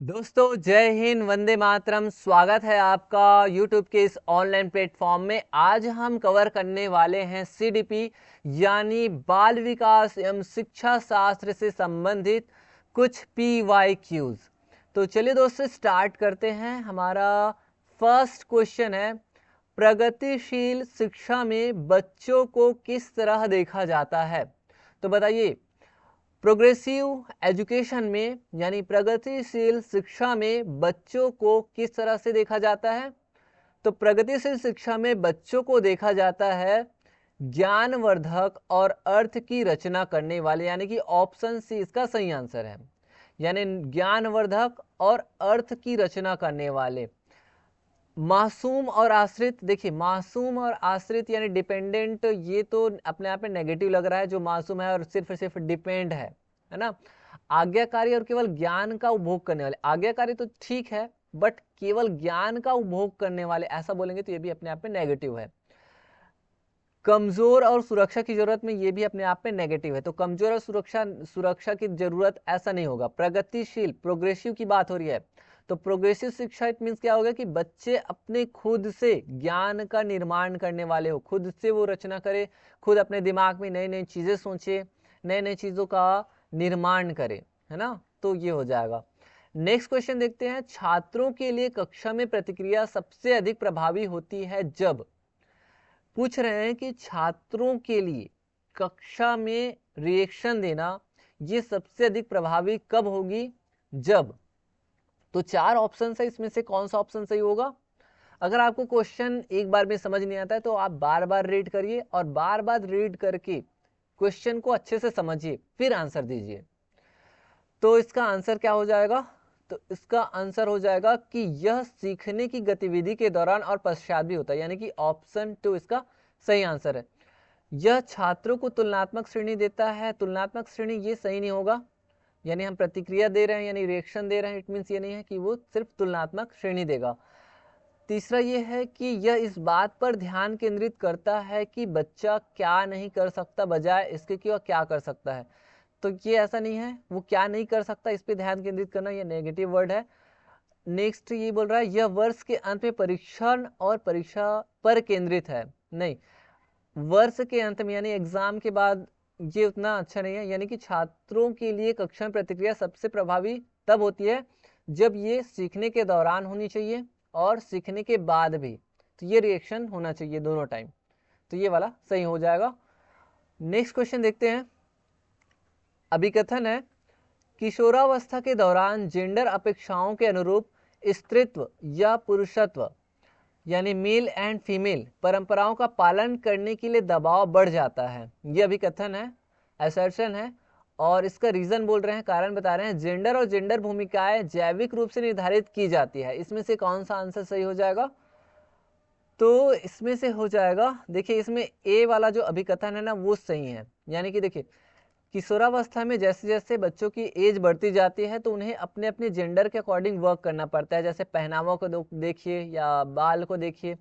दोस्तों जय हिंद, वंदे मातरम। स्वागत है आपका YouTube के इस ऑनलाइन प्लेटफॉर्म में। आज हम कवर करने वाले हैं CDP यानी बाल विकास एवं शिक्षा शास्त्र से संबंधित कुछ PYQs। तो चलिए दोस्तों स्टार्ट करते हैं। हमारा फर्स्ट क्वेश्चन है, प्रगतिशील शिक्षा में बच्चों को किस तरह देखा जाता है? तो बताइए, प्रोग्रेसिव एजुकेशन में यानी प्रगतिशील शिक्षा में बच्चों को किस तरह से देखा जाता है? तो प्रगतिशील शिक्षा में बच्चों को देखा जाता है ज्ञानवर्धक और अर्थ की रचना करने वाले, यानी कि ऑप्शन सी इसका सही आंसर है। यानी ज्ञानवर्धक और अर्थ की रचना करने वाले। मासूम और आश्रित, देखिए मासूम और आश्रित यानी डिपेंडेंट, ये तो अपने आप में नेगेटिव लग रहा है। जो मासूम है और सिर्फ डिपेंड है ना। आज्ञाकारी और केवल ज्ञान का उपभोग करने वाले, आज्ञाकारी तो ठीक है बट केवल ज्ञान का उपभोग करने वाले ऐसा बोलेंगे तो ये भी अपने आप में नेगेटिव है। कमजोर और सुरक्षा की जरूरत में, ये भी अपने आप में नेगेटिव है। तो कमजोर और सुरक्षा की जरूरत ऐसा नहीं होगा। प्रगतिशील प्रोग्रेसिव की बात हो रही है, तो प्रोग्रेसिव शिक्षा इट मीन्स क्या होगा कि बच्चे अपने खुद से ज्ञान का निर्माण करने वाले हो, खुद से वो रचना करे, खुद अपने दिमाग में नई नई चीजें सोचे, नए नए चीजों का निर्माण करे, है ना। तो ये हो जाएगा। नेक्स्ट क्वेश्चन देखते हैं, छात्रों के लिए कक्षा में प्रतिक्रिया सबसे अधिक प्रभावी होती है जब, पूछ रहे हैं कि छात्रों के लिए कक्षा में रिएक्शन देना ये सबसे अधिक प्रभावी कब होगी? जब। तो चार ऑप्शन है, इसमें से कौन सा ऑप्शन सही होगा? अगर आपको क्वेश्चन एक बार में समझ नहीं आता है तो आप बार बार रीड करिए और बार बार रीड करके क्वेश्चन को अच्छे से समझिए, फिर आंसर दीजिए। तो इसका आंसर क्या हो जाएगा? तो इसका आंसर हो जाएगा कि यह सीखने की गतिविधि के दौरान और पश्चात भी होता है, यानी कि ऑप्शन 2 इसका सही आंसर है। यह छात्रों को तुलनात्मक श्रेणी देता है, तुलनात्मक श्रेणी ये सही नहीं होगा। यानी हम प्रतिक्रिया दे रहे हैं यानी रिएक्शन दे रहे हैं, इट मीन्स ये नहीं है कि वो सिर्फ तुलनात्मक श्रेणी देगा। तीसरा ये है कि यह इस बात पर ध्यान केंद्रित करता है कि बच्चा क्या नहीं कर सकता बजाय इसके कि वह क्या कर सकता है। तो ये ऐसा नहीं है, वो क्या नहीं कर सकता इस पे ध्यान केंद्रित करना, ये नेगेटिव वर्ड है। नेक्स्ट ये बोल रहा है यह वर्ष के अंत में परीक्षण और परीक्षा पर केंद्रित है, नहीं, वर्ष के अंत में यानी एग्जाम के बाद ये उतना अच्छा नहीं है। यानी कि छात्रों के लिए कक्षा में प्रतिक्रिया सबसे प्रभावी तब होती है जब ये सीखने के दौरान होनी चाहिए और सीखने के बाद भी, तो ये रिएक्शन होना चाहिए दोनों टाइम। तो ये वाला सही हो जाएगा। नेक्स्ट क्वेश्चन देखते हैं। अभिकथन है, किशोरावस्था के दौरान जेंडर अपेक्षाओं के अनुरूप स्त्रीत्व या पुरुषत्व यानी मेल एंड फीमेल परंपराओं का पालन करने के लिए दबाव बढ़ जाता है। यह अभिकथन है, असर्शन है, और इसका रीजन बोल रहे हैं, कारण बता रहे हैं। जेंडर और जेंडर भूमिकाएं जैविक रूप से निर्धारित की जाती है। इसमें से कौन सा आंसर सही हो जाएगा? तो इसमें से हो जाएगा, देखिए इसमें ए वाला जो अभिकथन है ना वो सही है। यानी कि देखिए किशोरावस्था में जैसे जैसे बच्चों की एज बढ़ती जाती है तो उन्हें अपने अपने जेंडर के अकॉर्डिंग वर्क करना पड़ता है। जैसे पहनावा को देखिए या बाल को देखिए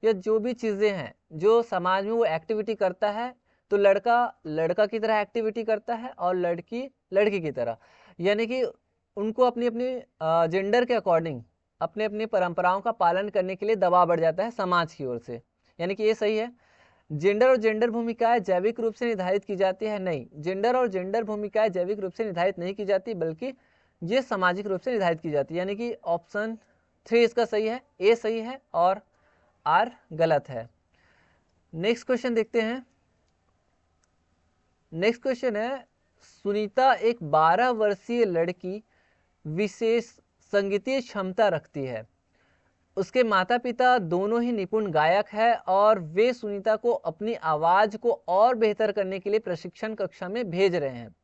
या जो भी चीज़ें हैं जो समाज में वो एक्टिविटी करता है, तो लड़का लड़का की तरह एक्टिविटी करता है और लड़की लड़की की तरह। यानी कि उनको अपनी अपनी जेंडर के अकॉर्डिंग अपने अपने परंपराओं का पालन करने के लिए दबाव बढ़ जाता है समाज की ओर से। यानी कि ये सही है। जेंडर और जेंडर भूमिकाएं जैविक रूप से निर्धारित की जाती है, नहीं, जेंडर और जेंडर भूमिकाएं जैविक रूप से निर्धारित नहीं की जाती बल्कि ये सामाजिक रूप से निर्धारित की जाती है। यानी कि ऑप्शन 3 इसका सही है, ए सही है और आर गलत है। नेक्स्ट क्वेश्चन देखते हैं। नेक्स्ट क्वेश्चन है, सुनीता एक 12 वर्षीय लड़की विशेष संगीतीय क्षमता रखती है। उसके माता पिता दोनों ही निपुण गायक हैं और वे सुनीता को अपनी आवाज को और बेहतर करने के लिए प्रशिक्षण कक्षा में भेज रहे हैं।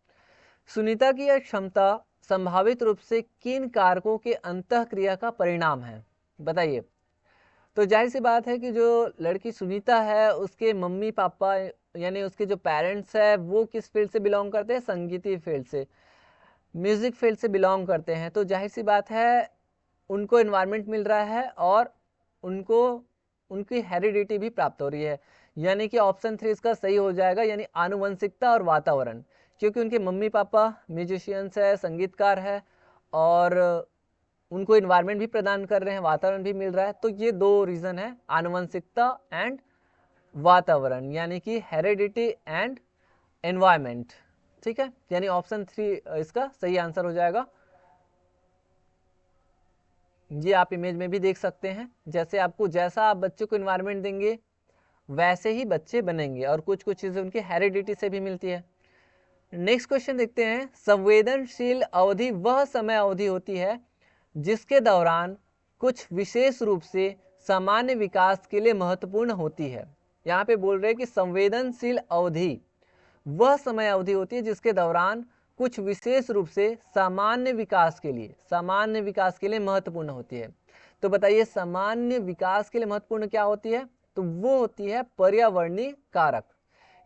सुनीता की यह क्षमता संभावित रूप से किन कारकों के अंतःक्रिया का परिणाम है? बताइए। तो जाहिर सी बात है कि जो लड़की सुनीता है उसके मम्मी पापा यानी उसके जो पेरेंट्स है वो किस फील्ड से बिलोंग करते हैं? संगीतीय फील्ड से, म्यूजिक फील्ड से बिलोंग करते हैं। तो जाहिर सी बात है उनको एनवायरनमेंट मिल रहा है और उनको उनकी हेरिडिटी भी प्राप्त हो रही है। यानी कि ऑप्शन 3 इसका सही हो जाएगा, यानी आनुवंशिकता और वातावरण। क्योंकि उनके मम्मी पापा म्यूजिशियंस है, संगीतकार है और उनको इन्वायरमेंट भी प्रदान कर रहे हैं, वातावरण भी मिल रहा है। तो ये दो रीजन है, आनुवंशिकता एंड वातावरण, यानी कि हेरिडिटी एंड एनवायरमेंट। ठीक है, यानी ऑप्शन 3 इसका सही आंसर हो जाएगा। ये आप इमेज में भी देख सकते हैं, जैसे आपको जैसा आप बच्चे को इन्वायरमेंट देंगे वैसे ही बच्चे बनेंगे, और कुछ कुछ चीजें उनकी हेरिडिटी से भी मिलती है। नेक्स्ट क्वेश्चन देखते हैं, संवेदनशील अवधि वह समय अवधि होती है जिसके दौरान कुछ विशेष रूप से सामान्य विकास के लिए महत्वपूर्ण होती है। यहाँ पे बोल रहे हैं कि संवेदनशील अवधि वह समय अवधि होती है जिसके दौरान कुछ विशेष रूप से सामान्य विकास के लिए महत्वपूर्ण होती है। तो बताइए सामान्य विकास के लिए महत्वपूर्ण क्या होती है? तो वो होती है पर्यावरणीय कारक,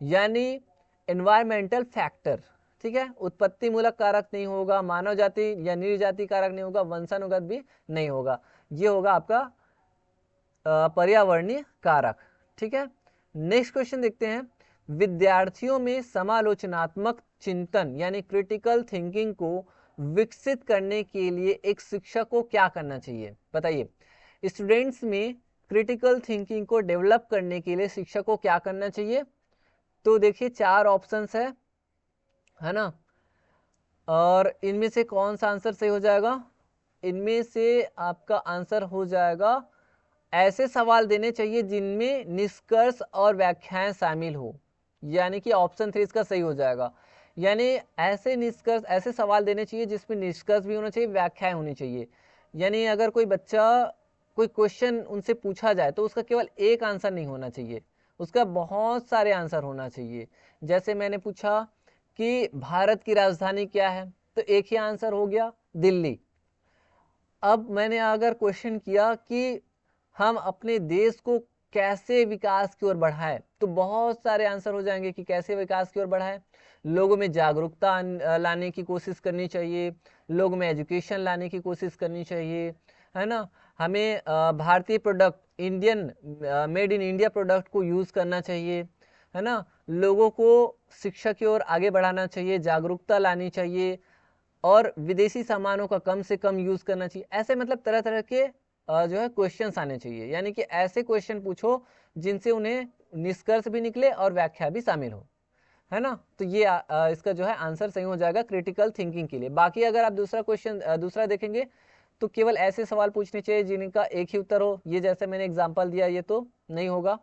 यानी एनवायरमेंटल फैक्टर। ठीक है, उत्पत्ति मूलक कारक नहीं होगा, मानव जाति या निर्जाति कारक नहीं होगा, वंशानुगत भी नहीं होगा, ये होगा आपका पर्यावरणीय कारक। ठीक है, नेक्स्ट क्वेश्चन देखते हैं, विद्यार्थियों में समालोचनात्मक चिंतन यानी क्रिटिकल थिंकिंग को विकसित करने के लिए एक शिक्षक को क्या करना चाहिए? बताइए, स्टूडेंट्स में क्रिटिकल थिंकिंग को डेवलप करने के लिए शिक्षक को क्या करना चाहिए? तो देखिए 4 ऑप्शंस है ना, और इनमें से कौन सा आंसर सही हो जाएगा? इनमें से आपका आंसर हो जाएगा, ऐसे सवाल देने चाहिए जिनमें निष्कर्ष और व्याख्याएं शामिल हो, यानी कि ऑप्शन 3 इसका सही हो जाएगा। यानी ऐसे सवाल देने चाहिए जिसमें निष्कर्ष भी होना चाहिए, व्याख्याएं होनी चाहिए। यानी अगर कोई बच्चा कोई क्वेश्चन उनसे पूछा जाए तो उसका केवल एक आंसर नहीं होना चाहिए, उसका बहुत सारे आंसर होना चाहिए। जैसे मैंने पूछा कि भारत की राजधानी क्या है, तो एक ही आंसर हो गया, दिल्ली। अब मैंने अगर क्वेश्चन किया कि हम अपने देश को कैसे विकास की ओर बढ़ाएं, तो बहुत सारे आंसर हो जाएंगे कि कैसे विकास की ओर बढ़ाएं। लोगों में जागरूकता लाने की कोशिश करनी चाहिए, लोगों में एजुकेशन लाने की कोशिश करनी चाहिए, है ना। हमें भारतीय product, Indian made in India product को यूज़ करना चाहिए, है ना। लोगों को शिक्षा की ओर आगे बढ़ाना चाहिए, जागरूकता लानी चाहिए, और विदेशी सामानों का कम से कम यूज़ करना चाहिए। ऐसे मतलब तरह तरह के जो है क्वेश्चंस आने चाहिए, यानी कि ऐसे क्वेश्चन पूछो जिनसे उन्हें निष्कर्ष भी निकले और व्याख्या भी शामिल हो, है ना। तो ये इसका जो है आंसर सही हो जाएगा क्रिटिकल थिंकिंग के लिए। बाकी अगर आप दूसरा क्वेश्चन दूसरा देखेंगे तो केवल ऐसे सवाल पूछने चाहिए जिनका एक ही उत्तर हो, ये जैसे मैंने एग्जाम्पल दिया ये तो नहीं होगा,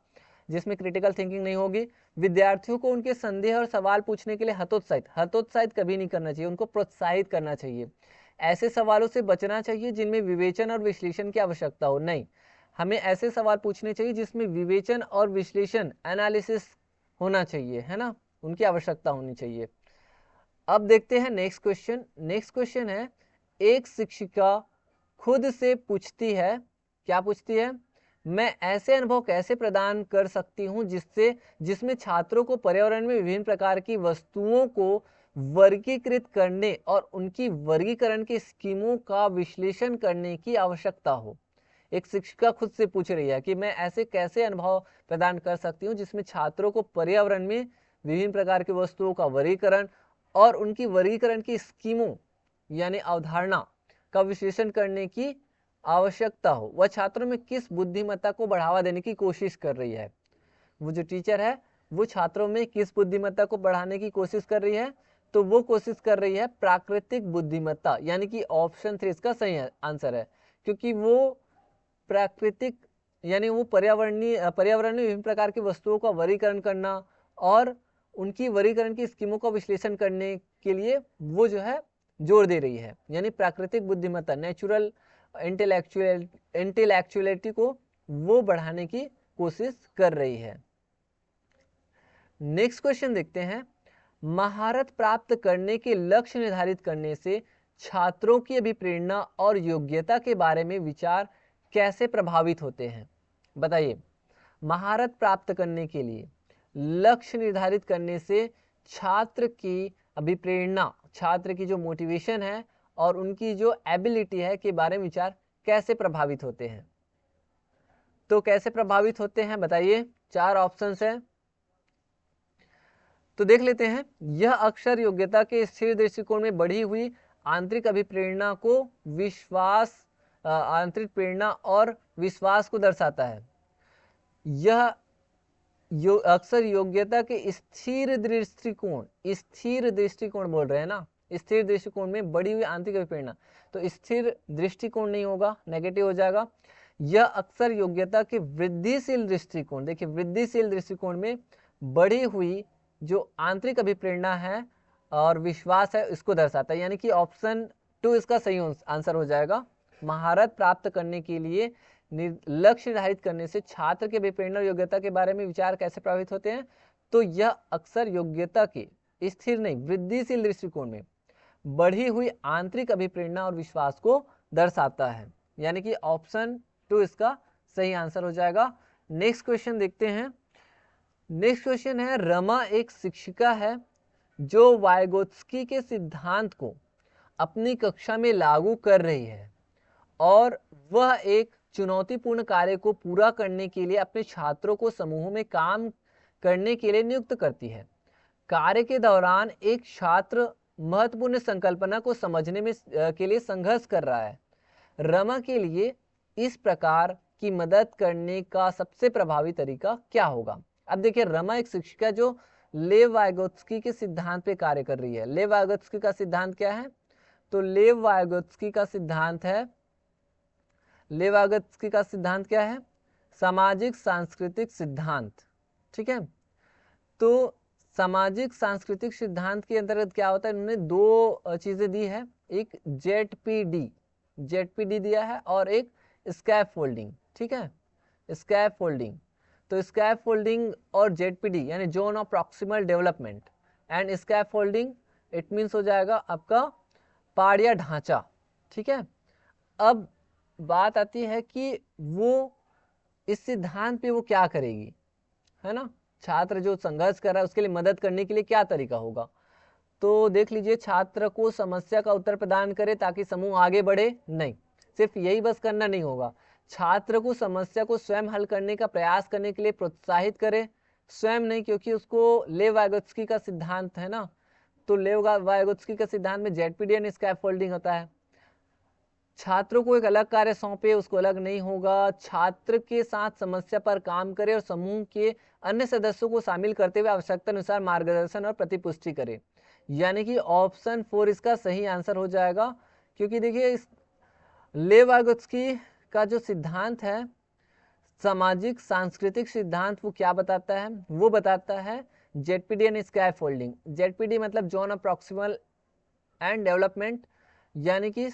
जिसमें क्रिटिकल थिंकिंग नहीं होगी। विद्यार्थियों को उनके संदेह और सवाल पूछने के लिए हतोत्साहित कभी नहीं करना चाहिए, उनको प्रोत्साहित करना चाहिए। ऐसे सवालों से बचना चाहिए जिनमें विवेचन और विश्लेषण की आवश्यकता हो, नहीं, हमें ऐसे सवाल पूछने चाहिए जिसमें विवेचन और विश्लेषण एनालिसिस होना चाहिए, है ना, उनकी आवश्यकता होनी चाहिए। अब देखते हैं नेक्स्ट क्वेश्चन है, एक शिक्षिका खुद से पूछती है, क्या पूछती है? मैं ऐसे अनुभव कैसे प्रदान कर सकती हूँ जिसमें छात्रों को पर्यावरण में विभिन्न प्रकार की वस्तुओं को वर्गीकृत करने और उनकी वर्गीकरण की स्कीमों का विश्लेषण करने की आवश्यकता हो। एक शिक्षिका खुद से पूछ रही है कि मैं ऐसे कैसे अनुभव प्रदान कर सकती हूँ जिसमें छात्रों को पर्यावरण में विभिन्न प्रकार की वस्तुओं का वर्गीकरण और उनकी वर्गीकरण की स्कीमों यानी अवधारणा का विश्लेषण करने की आवश्यकता हो। वह छात्रों में किस बुद्धिमत्ता को बढ़ावा देने की कोशिश कर रही है? वो जो टीचर है वो छात्रों में किस बुद्धिमत्ता को बढ़ाने की कोशिश कर रही है? तो वो कोशिश कर रही है प्राकृतिक बुद्धिमत्ता, यानी कि ऑप्शन 3 इसका सही आंसर है, क्योंकि वो प्राकृतिक यानी वो पर्यावरण में विभिन्न प्रकार की वस्तुओं का वर्गीकरण करना और उनकी वर्गीकरण की स्कीमों का विश्लेषण करने के लिए वो जो है जोर दे रही है, यानी प्राकृतिक बुद्धिमत्ता, नेचुरल इंटेलेक्चुअलिटी को वो बढ़ाने की कोशिश कर रही है। नेक्स्ट क्वेश्चन देखते हैं, महारत प्राप्त करने के लक्ष्य निर्धारित करने से छात्रों की अभिप्रेरणा और योग्यता के बारे में विचार कैसे प्रभावित होते हैं? बताइए, महारत प्राप्त करने के लिए लक्ष्य निर्धारित करने से छात्र की अभिप्रेरणा, छात्र की जो मोटिवेशन है और उनकी जो एबिलिटी है के बारे में विचार कैसे प्रभावित होते हैं? तो कैसे प्रभावित होते हैं बताइए, 4 ऑप्शंस हैं, तो देख लेते हैं। यह अक्षर योग्यता के स्थिर दृष्टिकोण में बढ़ी हुई आंतरिक अभिप्रेरणा को विश्वास आंतरिक प्रेरणा और विश्वास को दर्शाता है। यह अक्सर योग्यता के स्थिर दृष्टिकोण बोल रहे हैं ना, स्थिर दृष्टिकोण में बढ़ी हुई आंतरिक अभिप्रेरणा, तो स्थिर दृष्टिकोण नहीं होगा, नेगेटिव हो जाएगा। यह अक्सर योग्यता के वृद्धिशील दृष्टिकोण, देखिए वृद्धिशील दृष्टिकोण में बढ़ी हुई जो आंतरिक अभिप्रेरणा है और विश्वास है इसको दर्शाता है, यानी कि ऑप्शन 2 इसका सही आंसर हो जाएगा। महारत प्राप्त करने के लिए लक्ष्य निर्धारित करने से छात्र के अभिप्रेरणा और योग्यता के बारे में विचार कैसे प्रभावित होते हैं, तो यह अक्सर योग्यता के स्थिर नहीं वृद्धिशील दृष्टिकोण में बढ़ी हुई आंतरिक अभिप्रेरणा और विश्वास को दर्शाता है, यानी कि ऑप्शन 2 इसका सही आंसर हो जाएगा। नेक्स्ट क्वेश्चन देखते हैं। नेक्स्ट क्वेश्चन है, रमा एक शिक्षिका है जो वाइगोत्स्की के सिद्धांत को अपनी कक्षा में लागू कर रही है और वह एक चुनौतीपूर्ण कार्य को पूरा करने के लिए अपने छात्रों को समूहों में काम करने के लिए नियुक्त करती है। कार्य के दौरान एक छात्र महत्वपूर्ण संकल्पना को समझने में के लिए संघर्ष कर रहा है। रमा के लिए इस प्रकार की मदद करने का सबसे प्रभावी तरीका क्या होगा? अब देखिए, रमा एक शिक्षिका जो लेव वाइगोत्स्की के सिद्धांत पे कार्य कर रही है। लेव वाइगोत्स्की का सिद्धांत क्या है? तो लेव वाइगोत्स्की का सिद्धांत है, लेव वाइगोत्स्की का सिद्धांत क्या है? सामाजिक सांस्कृतिक सिद्धांत। ठीक है, तो सामाजिक सांस्कृतिक सिद्धांत के अंतर्गत क्या होता है, इन्होंने 2 चीजें दी है, एक जेडपीडी दिया है और एक स्कैफोल्डिंग। ठीक है, स्कैफोल्डिंग, तो स्कैफोल्डिंग और जेडपीडी यानी zone of proximal development and scaffolding, it means हो जाएगा आपका पाड़िया ढांचा। ठीक है, अब बात आती है कि वो इस सिद्धांत पे वो क्या करेगी, है ना, छात्र जो संघर्ष कर रहा है उसके लिए मदद करने के लिए क्या तरीका होगा। तो देख लीजिए, छात्र को समस्या का उत्तर प्रदान करे ताकि समूह आगे बढ़े, नहीं, सिर्फ यही बस करना नहीं होगा, छात्र को समस्या को स्वयं हल करने का प्रयास करने के लिए प्रोत्साहित करे, स्वयं नहीं, क्योंकि उसको लेव वाइगोत्स्की का सिद्धांत है ना, तो लेव वाइगोत्स्की का सिद्धांत में जेडपीडी एंड स्कैफोल्डिंग होता है। छात्रों को एक अलग कार्य सौंपे, उसको अलग नहीं होगा, छात्र के साथ समस्या पर काम करे और समूह के अन्य सदस्यों को शामिल करते हुए आवश्यकता अनुसार मार्गदर्शन और प्रतिपुष्टि करे, यानी कि ऑप्शन 4 इसका सही आंसर हो जाएगा। क्योंकि देखिए, इस लेव वाइगोत्स्की का जो सिद्धांत है सामाजिक सांस्कृतिक सिद्धांत, वो क्या बताता है? वो बताता है जेडपीडी एंड स्कैफोल्डिंग। जेडपीडी मतलब zone of proximal and development, यानी कि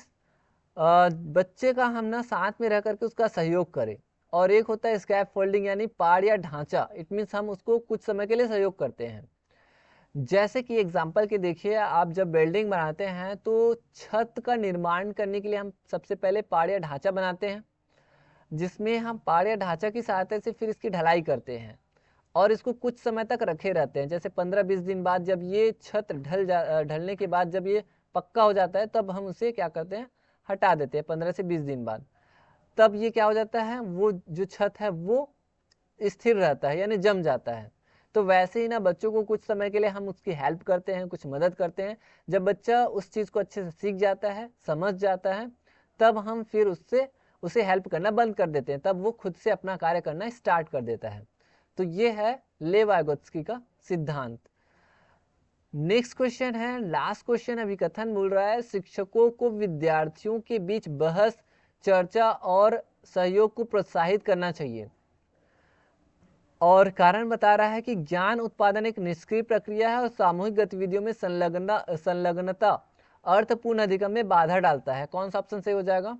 बच्चे का हम ना साथ में रह करके उसका सहयोग करें, और एक होता है स्कैफोल्डिंग यानी पाड़ या ढांचा, इट मीन्स हम उसको कुछ समय के लिए सहयोग करते हैं। जैसे कि एग्जाम्पल के देखिए, आप जब बिल्डिंग बनाते हैं तो छत का निर्माण करने के लिए हम सबसे पहले पाड़ या ढांचा बनाते हैं, जिसमें हम पाड़ या ढांचा की सहायता से फिर इसकी ढलाई करते हैं और इसको कुछ समय तक रखे रहते हैं। जैसे 15-20 दिन बाद जब ये छत ढलने के बाद जब ये पक्का हो जाता है, तब हम उसे क्या करते हैं, हटा देते हैं 15 से 20 दिन बाद। तब ये क्या हो जाता है, वो जो छत है वो स्थिर रहता है, यानी जम जाता है। तो वैसे ही ना, बच्चों को कुछ समय के लिए हम उसकी हेल्प करते हैं, कुछ मदद करते हैं। जब बच्चा उस चीज़ को अच्छे से सीख जाता है, समझ जाता है, तब हम फिर उसे हेल्प करना बंद कर देते हैं, तब वो खुद से अपना कार्य करना स्टार्ट कर देता है। तो ये है लेव वाइगोत्स्की का सिद्धांत। नेक्स्ट क्वेश्चन है, लास्ट क्वेश्चन है, विकथन बोल रहा है, शिक्षकों को विद्यार्थियों के बीच बहस, चर्चा और सहयोग को प्रोत्साहित करना चाहिए, और कारण बता रहा है कि ज्ञान उत्पादन एक निष्क्रिय प्रक्रिया है और सामूहिक गतिविधियों में संलग्नता अर्थपूर्ण अधिगम में बाधा डालता है। कौन सा ऑप्शन सही हो जाएगा?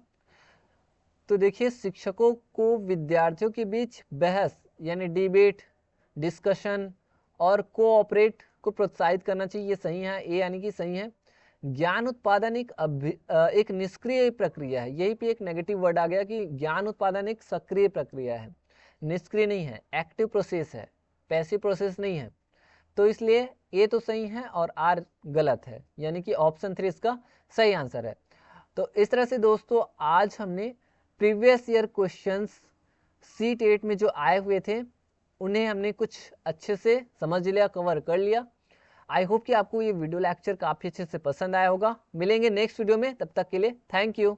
तो देखिए, शिक्षकों को विद्यार्थियों के बीच बहस यानी डिबेट, डिस्कशन और कोऑपरेट को प्रोत्साहित करना चाहिए, ये सही है, ए यानी कि सही है। ज्ञान उत्पादन एक निष्क्रिय प्रक्रिया है, यही पे एक नेगेटिव वर्ड आ गया कि ज्ञान उत्पादन एक सक्रिय प्रक्रिया है, निष्क्रिय नहीं है, एक्टिव प्रोसेस है, पैसिव प्रोसेस नहीं है। तो इसलिए ए तो सही है और आर गलत है, यानी कि ऑप्शन 3 इसका सही आंसर है। तो इस तरह से दोस्तों, आज हमने प्रीवियस ईयर क्वेश्चंस सीट 8 में जो आए हुए थे उन्हें हमने कुछ अच्छे से समझ लिया, कवर कर लिया। आई होप कि आपको ये वीडियो लेक्चर काफ़ी अच्छे से पसंद आया होगा। मिलेंगे नेक्स्ट वीडियो में, तब तक के लिए थैंक यू।